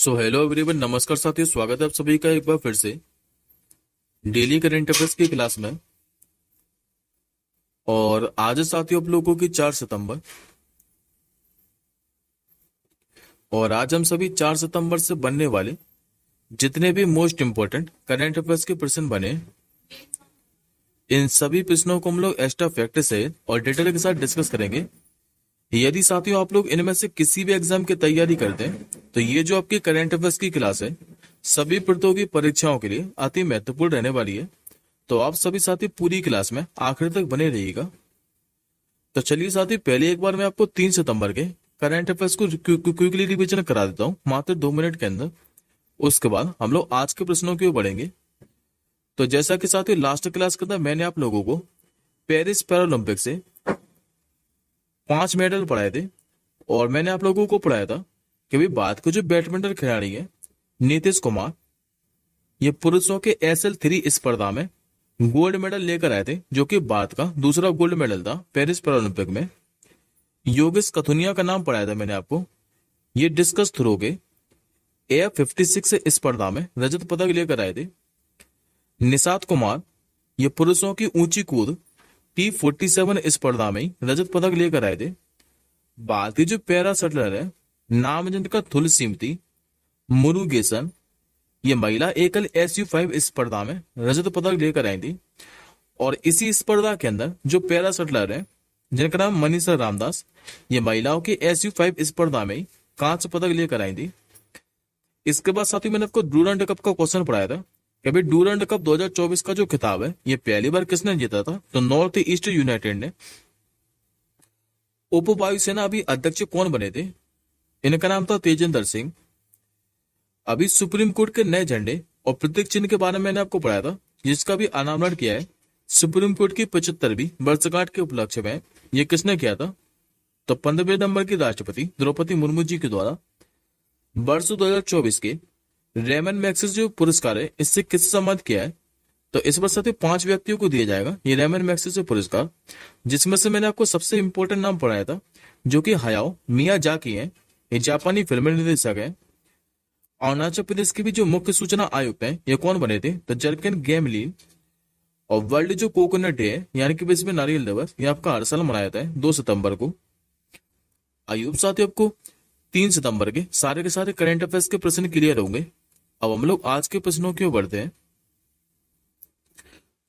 So hello everyone, नमस्कार साथियों। स्वागत है आप सभी का एक बार फिर से डेली करंट अफेयर्स की क्लास में। और आज है साथियों आप लोगों की 4 सितंबर। और आज हम सभी 4 सितंबर से बनने वाले जितने भी मोस्ट इंपोर्टेंट करंट अफेयर्स के प्रश्न बने, इन सभी प्रश्नों को हम लोग एक्स्ट्रा फैक्ट से और डिटेल के साथ डिस्कस करेंगे। यदि साथियों आप लोग इनमें से किसी भी एग्जाम की तैयारी करते हैं तो ये जो आपकी करंट अफेयर्स की क्लास है सभी प्रतियोगी परीक्षाओं के लिए अति महत्वपूर्ण रहने वाली है। तो आप सभी साथी पूरी क्लास में आखिर तक बने रहिएगा। तो चलिए साथी, पहले एक बार मैं आपको 3 सितंबर के करंट अफेयर्स को क्विकली रिवीजन करा देता हूँ मात्र 2 मिनट के अंदर। उसके बाद हम लोग आज के प्रश्नों की ओर बढ़ेंगे। तो जैसा कि साथियों लास्ट क्लास के अंदर मैंने आप लोगों को पेरिस पैरालंपिक से 5 मेडल पढ़ाए थे और मैंने आप लोगों को पढ़ाया था कि भाई भारत के जो बैडमिंटन खिलाड़ी है नीतीश कुमार, ये पुरुषों के SL3 स्पर्धा में गोल्ड मेडल लेकर आए थे, जो कि भारत का दूसरा गोल्ड मेडल था पेरिस पैरालंपिक में। योगेश कथुनिया का नाम पढ़ाया था मैंने आपको, ये डिस्कस थ्रो के AF56 स्पर्धा में रजत पदक लेकर आए थे। निषाद कुमार, ये पुरुषों की ऊंची कूद T47 स्पर्धा में रजत पदक लेकर आए थे। भारतीय जो पैरा शटलर है नाम जिनका थुलसीमती मुरुगेसन, ये महिला एकल SU5 स्पर्धा में रजत पदक लेकर आई थी। और इसी स्पर्धा के अंदर जो पैरा शटलर है जिनका नाम मनीषा रामदास, ये महिलाओं की SU5 स्पर्धा में कांस्य पदक लेकर आई थी। इसके बाद साथ ही मैंने आपको डूरंड कप का क्वेश्चन पढ़ाया था कि भाई डूरंड कप 2024 का जो खिताब है ये पहली बार किसने जीता था, तो नॉर्थ ईस्ट यूनाइटेड ने। उप वायुसेना अभी अध्यक्ष कौन बने थे, इनका नाम था तेजेंद्र सिंह। अभी सुप्रीम कोर्ट के नए झंडे और प्रतीक चिन्ह के बारे में मैंने आपको पढ़ाया था, जिसका भी अनावरण किया है सुप्रीम कोर्ट की 75वीं वर्षगांठ के उपलक्ष्य में। ये किसने किया था, तो 15वें नंबर की राष्ट्रपति द्रौपदी मुर्मू जी के द्वारा। वर्ष 2024 के रेमन मैग्सेसे जो पुरस्कार है इससे किससे सम्मानित किया है, तो इस वर्ष साथ 5 व्यक्तियों को दिया जाएगा ये रेमन मैग्सेसे पुरस्कार, जिसमें से मैंने आपको सबसे इंपॉर्टेंट नाम पढ़ाया था जो कि हायाओ मियाजाकी है। ये जापानी फिल्म निर्देशक है। अरुणाचल प्रदेश के भी जो मुख्य सूचना आयुक्त हैं ये कौन बने थे, तो जरकिन गेमलीन। और वर्ल्ड जो कोकोनट डे है यानी कि विश्व नारियल दिवस, ये आपका हर साल मनाया जाता है 2 सितंबर को। आयुब साथियों आपको 3 सितंबर के सारे करंट अफेयर्स के प्रश्न क्लियर होंगे। अब हम लोग आज के प्रश्नों की ओर बढ़ते हैं।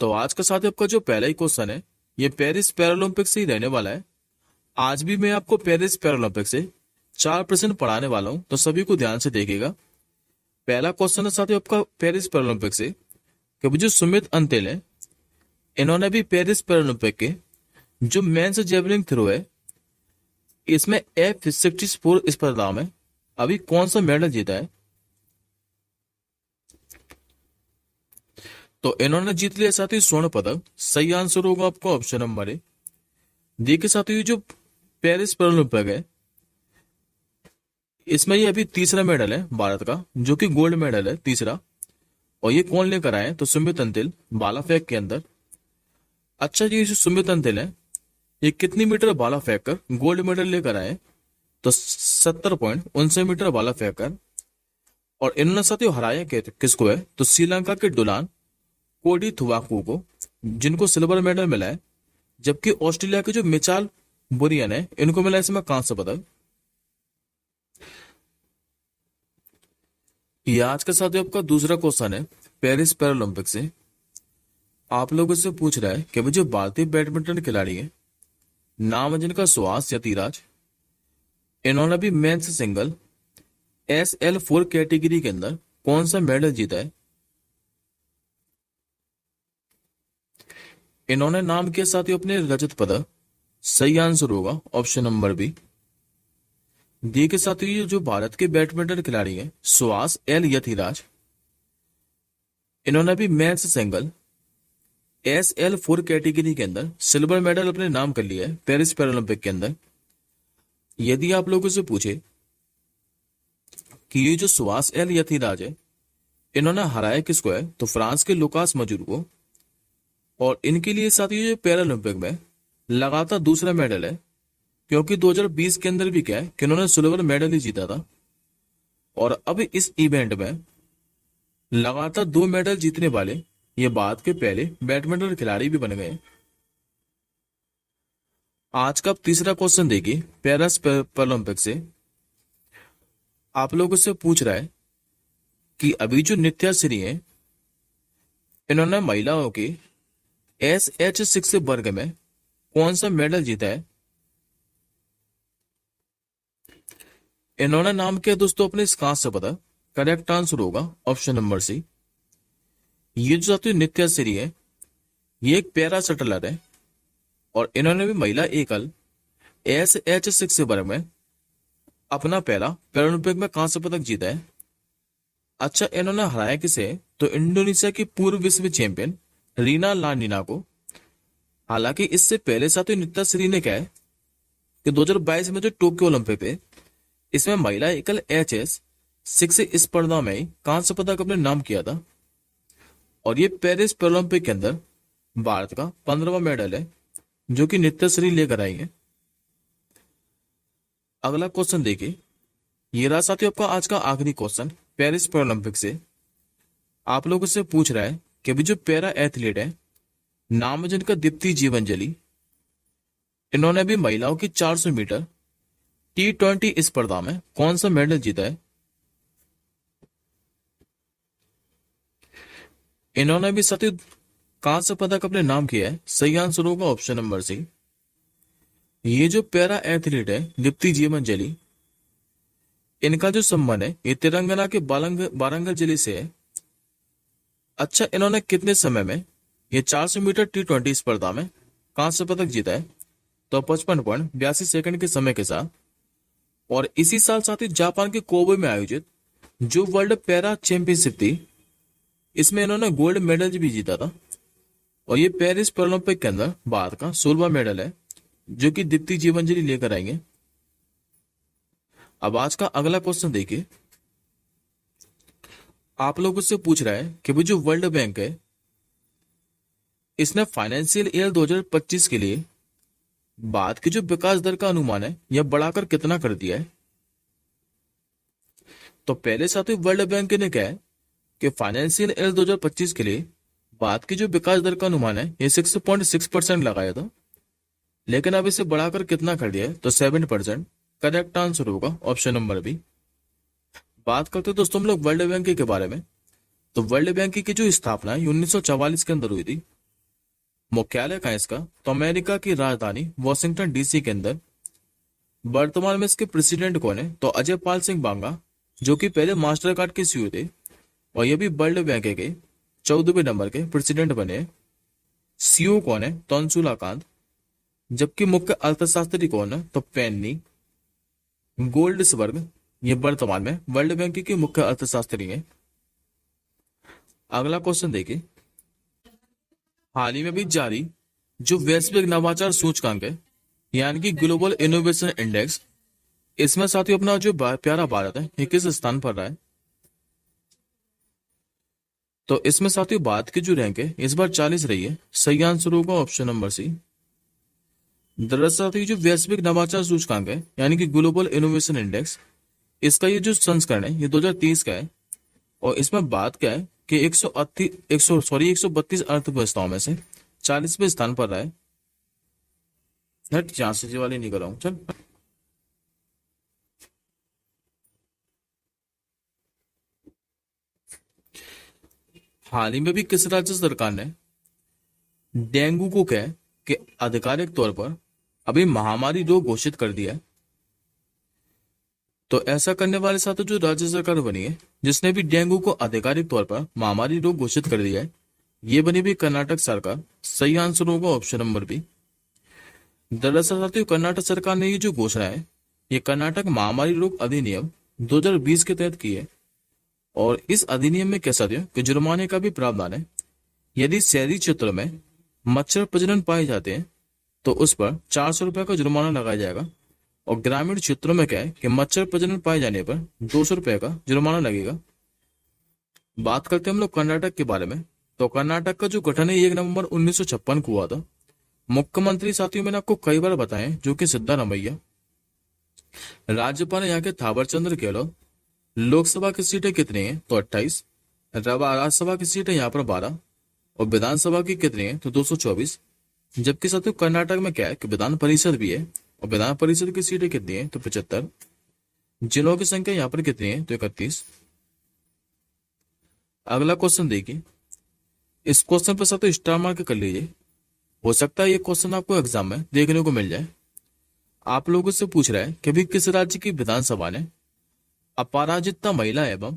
तो आज का साथ आपका जो पहला ही क्वेश्चन है ये पेरिस पैरालंपिक से ही रहने वाला है। आज भी मैं आपको पेरिस पैरालंपिक से 4 प्रश्न पढ़ाने वाला हूं, तो सभी को ध्यान से देखिएगा। पहला क्वेश्चन है साथियों आपका पेरिस पैरालंपिक से कि जो सुमित अंतिल है इन्होंने भी पेरिस पैरालंपिक के जो मेंस जेवलिन थ्रो है इसमें F64 स्पर्धा में अभी कौन सा मेडल जीता है, तो इन्होंने जीत लिया साथी स्वर्ण पदक। सही आंसर होगा आपका ऑप्शन नंबर ए। देखिए साथियों जो पेरिस पैरालंपिक है इसमें ये अभी तीसरा मेडल है भारत का, जो कि गोल्ड मेडल है तीसरा। और ये कौन लेकर आए, तो सुमित अंतिल भाला फेंक के अंदर। अच्छा जी, जो सुमित अंतिल है ये कितनी मीटर भाला फेंक कर गोल्ड मेडल लेकर आए, तो 70.59 मीटर भाला फेंक कर। और इन्होंने साथियों हराया किसको है, तो श्रीलंका के डुलान कोडी थुवाकू को, जिनको सिल्वर मेडल मिला है। जबकि ऑस्ट्रेलिया के जो मिचाल बुरियन है इनको मिला इसमें कांस्य पदक। ये आज के साथ आपका दूसरा क्वेश्चन है पेरिस पैरालंपिक से। आप लोगों से पूछ रहा है कि वो जो भारतीय बैडमिंटन खिलाड़ी है नाम जिनका सुहास यतिराज, इन्होंने भी मेंस सिंगल SL4 कैटेगरी के अंदर कौन सा मेडल जीता है। इन्होंने नाम के साथ ही अपने रजत पदक। सही आंसर होगा ऑप्शन नंबर बी। डी के साथ ही जो भारत के बैडमिंटन खिलाड़ी हैं सुहास एल यतिराज, इन्होंने भी मेंस सिंगल SL4 कैटेगरी के अंदर सिल्वर मेडल अपने नाम कर लिया है पेरिस पैरालंपिक के अंदर। यदि आप लोगों से पूछे कि ये जो सुहास एल यतिराज है इन्होंने हराया किसको है, तो फ्रांस के लुकास मजूर को। और इनके लिए साथ ही जो पैरालंपिक में लगातार दूसरा मेडल है, क्योंकि 2020 के अंदर भी क्या है कि इन्होंने सिल्वर मेडल ही जीता था। और अब इस इवेंट में लगातार 2 मेडल जीतने वाले ये बाद के पहले बैडमिंटन खिलाड़ी भी बन गए। आज का तीसरा क्वेश्चन देखिए पेरिस ओलंपिक से। आप लोगों से पूछ रहा है कि अभी जो नित्या श्री है इन्होंने महिलाओं के SH6 वर्ग में कौन सा मेडल जीता है। इन्होंने नाम किया दोस्तों अपने इस कांस्य पदक। करेक्ट आंसर होगा ऑप्शन नंबर सी। ये जो साथी नित्या श्री है ये एक पैरा शटलर है और इन्होंने भी महिला एकल SH6 वर्ग में अपना पहला पैरालंपिक में कांस्य पदक जीता है। अच्छा, इन्होंने हराया किसे, तो इंडोनेशिया की पूर्व विश्व चैंपियन रीना लानिना को। हालांकि इससे पहले साथी नित्या श्री ने कहा है कि 2022 में जो टोक्यो ओलंपिक थे इसमें महिला एकल HS6 स्पर्धा में ही कांस्य पदक अपने नाम किया था और ये पेरिस ओलंपिक के अंदर भारत का 15वां मेडल है जो कि नित्या श्री लेकर आई है। अगला क्वेश्चन देखिए, ये रहा साथियों आपका आज का आखिरी क्वेश्चन पेरिस ओलंपिक से। आप लोगों से पूछ रहा है कि अभी जो पैरा एथलीट है नाम है जिनका दीप्ति जीवनजली, इन्होंने भी महिलाओं की 400 मीटर T20 स्पर्धा में कौन सा मेडल जीता है। इन्होंने भी साथी कांस्य पदक अपने नाम किया है। सही आंसर होगा ऑप्शन नंबर सी। ये जो पैरा एथलीट है दीप्ति जीवनजली, इनका जो संबंध है ये तेलंगाना के वारंगल जिले से है। अच्छा, इन्होंने कितने समय में ये 400 मीटर T20 स्पर्धा में कांस्य पदक जीता है, तो 55.82 सेकंड के समय के साथ। और इसी साल साथी जापान के कोबे में आयोजित जो वर्ल्ड पैरा चैंपियनशिप थी इसमें इन्होंने गोल्ड मेडल भी जीता था और ये पेरिस ओलंपिक के अंदर भारत का 16वां मेडल है जो कि दीप्ति जीवनजली लेकर आएंगे। अब आज का अगला क्वेश्चन देखिए, आप लोगों से पूछ रहा है कि भाई जो वर्ल्ड बैंक है इसने फाइनेंशियल ईयर 2025 के लिए बाद की जो विकास दर का अनुमान है यह बढ़ाकर कितना कर दिया है। तो पहले साथी वर्ल्ड बैंक ने कहा है कि फाइनेंशियल ईयर 2025 के लिए बाद की जो विकास दर का अनुमान है ये 6.6% लगाया था, लेकिन अब इसे बढ़ाकर कितना कर दिया है, तो 7%। करेक्ट आंसर होगा ऑप्शन नंबर बी। बात करते हैं दोस्तों हम लोग वर्ल्ड बैंक के बारे में। तो वर्ल्ड बैंक की जो स्थापना है 1944 के अंदर हुई थी। मुख्यालय कहाँ है इसका, तो अमेरिका की राजधानी वॉशिंगटन DC के अंदर। वर्तमान में इसके प्रेसिडेंट कौन है, तो अजय पाल सिंह बांगा जो कि पहले मास्टर कार्ड के CEO थे और ये भी वर्ल्ड बैंक के 14वें नंबर के प्रेसिडेंट बने। CEO कौन है, तो अंशुला कांत। जबकि मुख्य अर्थशास्त्री कौन है, तो पेन्नी गोल्डसबर्ग, ये वर्तमान में वर्ल्ड बैंक के मुख्य अर्थशास्त्री हैं। अगला क्वेश्चन देखिए, हाल ही में भी जारी जो वैश्विक नवाचार सूचकांक है यानी कि ग्लोबल इनोवेशन इंडेक्स, इसमें साथियों अपना जो प्यारा भारत है ये किस स्थान पर रहा है। तो इसमें साथियों भारत की जो रैंक है इस बार 40 रही है। सही आंसर होगा ऑप्शन नंबर सी। दरअसल जो वैश्विक नवाचार सूचकांक है यानी कि ग्लोबल इनोवेशन इंडेक्स, इसका ये जो संस्करण है ये 2023 का है और इसमें बात क्या है कि 132 अर्थव्यवस्थाओं में से 40वें स्थान पर रहा है। जहां से वाली नहीं कर रहा हूं, चल। हाल ही में भी किस राज्य सरकार ने डेंगू को कह कि आधिकारिक तौर पर अभी महामारी रोग घोषित कर दिया है। तो ऐसा करने वाले साथ जो राज्य सरकार बनी है जिसने भी डेंगू को आधिकारिक तौर पर महामारी रोग घोषित कर दिया है, ये बनी भी कर्नाटक सरकार। सही आंसर होगा ऑप्शन नंबर बी। दरअसल साथियों कर्नाटक सरकार ने ये जो घोषणा है ये कर्नाटक महामारी रोग अधिनियम 2020 के तहत की है और इस अधिनियम में क्या साथियों कि जुर्माने का भी प्रावधान है। यदि शहरी क्षेत्रों में मच्छर प्रजनन पाए जाते हैं तो उस पर 400 रुपए का जुर्माना लगाया जाएगा और ग्रामीण क्षेत्रों में क्या है कि मच्छर प्रजनन पाए जाने पर 200 रुपए का जुर्माना लगेगा। बात करते हैं हम लोग कर्नाटक के बारे में। तो कर्नाटक का जो गठन है 1 नवंबर 1956 को हुआ था। मुख्यमंत्री साथियों मैंने आपको कई बार बताए जो कि सिद्धारमैया। राज्यपाल यहाँ के थावरचंद्र गहलोत लोकसभा की सीटें कितनी हैं? तो 28। राज्यसभा की सीटें यहाँ पर 12 और विधानसभा की कितनी है? तो 224। जबकि साथियों कर्नाटक में क्या है कि विधान परिषद भी है और विधान परिषद की सीटें कितनी है? तो 75। जिलों की संख्या यहाँ पर कितनी है? तो 31। अगला क्वेश्चन देखिए, इस क्वेश्चन पर साथियों स्टार मार्क कर लीजिए। हो सकता है ये क्वेश्चन आपको एग्जाम में देखने को मिल जाए। आप लोगों से पूछ रहा है कि भी किस राज्य की विधानसभा ने अपराजिता महिला एवं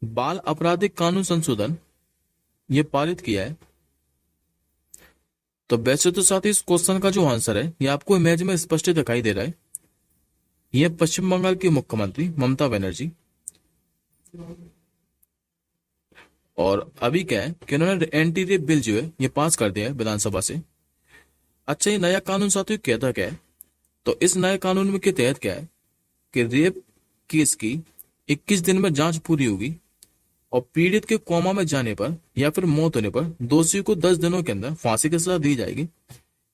बाल आपराधिक कानून संशोधन ये पारित किया है? तो वैसे तो साथ ही इस क्वेश्चन का जो आंसर है ये आपको इमेज में स्पष्ट दिखाई दे रहा है। ये पश्चिम बंगाल की मुख्यमंत्री ममता बनर्जी। और अभी क्या है कि उन्होंने एंटी रेप बिल जो है ये पास कर दिया है विधानसभा से। अच्छा, ये नया कानून साथियों कहता क्या है? तो इस नए कानून में के तहत क्या है कि रेप केस की 21 दिन में जांच पूरी होगी और पीड़ित के कोमा में जाने पर या फिर मौत होने पर दोषी को 10 दिनों के अंदर फांसी की सजा दी जाएगी।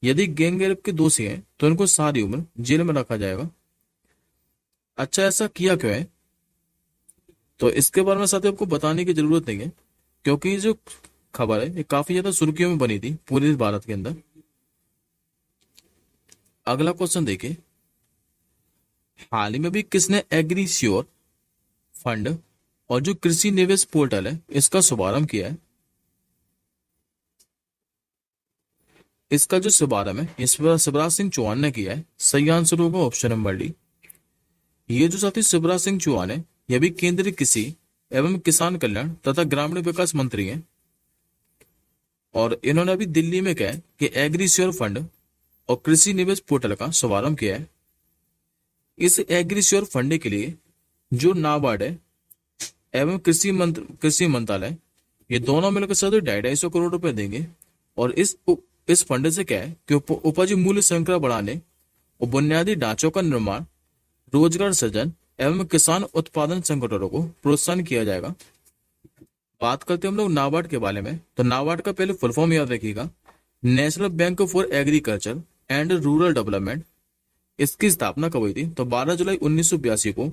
यदि गैंग रेप के दोषी हैं तो उनको सारी उम्र जेल में रखा जाएगा। अच्छा, ऐसा किया क्यों है? तो इसके बारे में साथियों आपको बताने की जरूरत नहीं है, क्योंकि ये जो खबर है ये काफी ज्यादा सुर्खियों में बनी थी पूरे भारत के अंदर। अगला क्वेश्चन देखिए, हाल ही में भी किसने एग्रीश्योर फंड और जो कृषि निवेश पोर्टल है इसका शुभारंभ किया है? इसका जो शुभारंभ है इस बार शिवराज सिंह चौहान ने किया है। सही आंसर होगा ऑप्शन नंबर डी। ये जो साथी शिवराज सिंह चौहान है यह भी केंद्रीय कृषि एवं किसान कल्याण तथा ग्रामीण विकास मंत्री हैं और इन्होंने अभी दिल्ली में कहा है कि एग्रीश्योर फंड और कृषि निवेश पोर्टल का शुभारंभ किया है। इस एग्रीश्योर फंड के लिए जो नाबार्ड है एवं कृषि मंत्रालय ये दोनों मिलकर साथ 250 करोड़ रुपए देंगे और इस फंड से क्या है कि उपज मूल्य श्रृंखला बढ़ाने और बुनियादी ढांचों का निर्माण, रोजगार सृजन एवं किसान उत्पादन संगठनों को प्रोत्साहन किया जाएगा। बात करते हैं हम लोग नाबार्ड के बारे में। तो नाबार्ड का पहले फुल फॉर्म याद रखिएगा, national bank for agriculture and rural development. इसकी स्थापना कब हुई थी? तो 12 जुलाई 1982 को।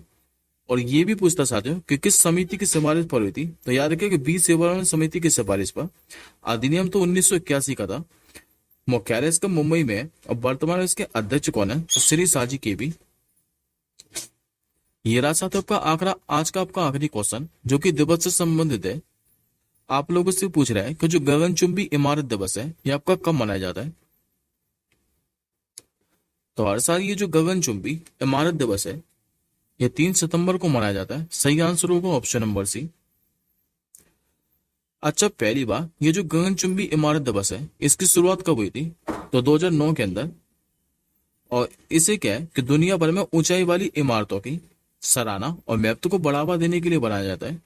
और ये भी पूछता साथियों कि किस समिति की सिफारिश पर हुई थी? तो याद रखिए कि 20 सेवाएं समिति की सिफारिश पर। अधिनियम तो 1981 का था। मुख्यालय इसका मुंबई में है और वर्तमान में इसके अध्यक्ष कौन है? तो श्री साजी के भी। ये रहा साथियों आपका आज का आपका आखिरी क्वेश्चन जो कि दिवस से संबंधित है। आप लोगों से पूछ रहा है कि जो गगनचुंबी इमारत दिवस है ये आपका कब मनाया जाता है? तो हर साल ये जो गगनचुंबी इमारत दिवस है ये 3 सितंबर को मनाया जाता है। सही आंसर होगा ऑप्शन नंबर सी। अच्छा, पहली बार ये जो गगनचुंबी इमारत दिवस है इसकी शुरुआत कब हुई थी? तो 2009 के अंदर। और इसे क्या है कि दुनिया भर में ऊंचाई वाली इमारतों की सराहना और महत्व को बढ़ावा देने के लिए बनाया जाता है।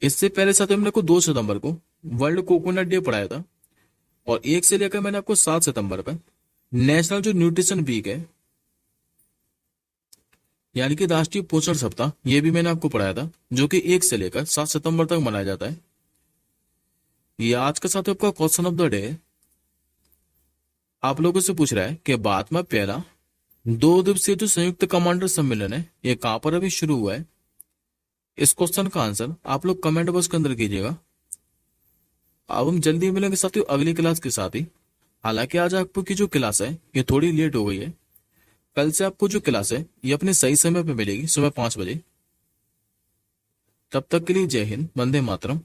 इससे पहले साथ हमने को 2 सितंबर को वर्ल्ड कोकोनट डे पढ़ाया था और 1 से लेकर मैंने आपको 7 सितंबर पर नेशनल जो न्यूट्रिशन वीक है यानी कि राष्ट्रीय पोषण सप्ताह ये भी मैंने आपको पढ़ाया था, जो कि 1 से लेकर 7 सितंबर तक मनाया जाता है। ये आज का साथ आपका क्वेश्चन ऑफ द डे है। आप लोगों से पूछ रहा है कि भारत में पहला 2 दिवसीय जो संयुक्त कमांडर सम्मेलन है ये कहां पर अभी शुरू हुआ है? इस क्वेश्चन का आंसर आप लोग कमेंट बॉक्स के अंदर कीजिएगा। अब हम जल्दी मिलेंगे साथियों अगली क्लास के साथ ही। हालांकि आज आपको की जो क्लास है ये थोड़ी लेट हो गई है। कल से आपको जो क्लास है ये अपने सही समय पे मिलेगी, सुबह 5 बजे। तब तक के लिए जय हिंद, वंदे मातरम।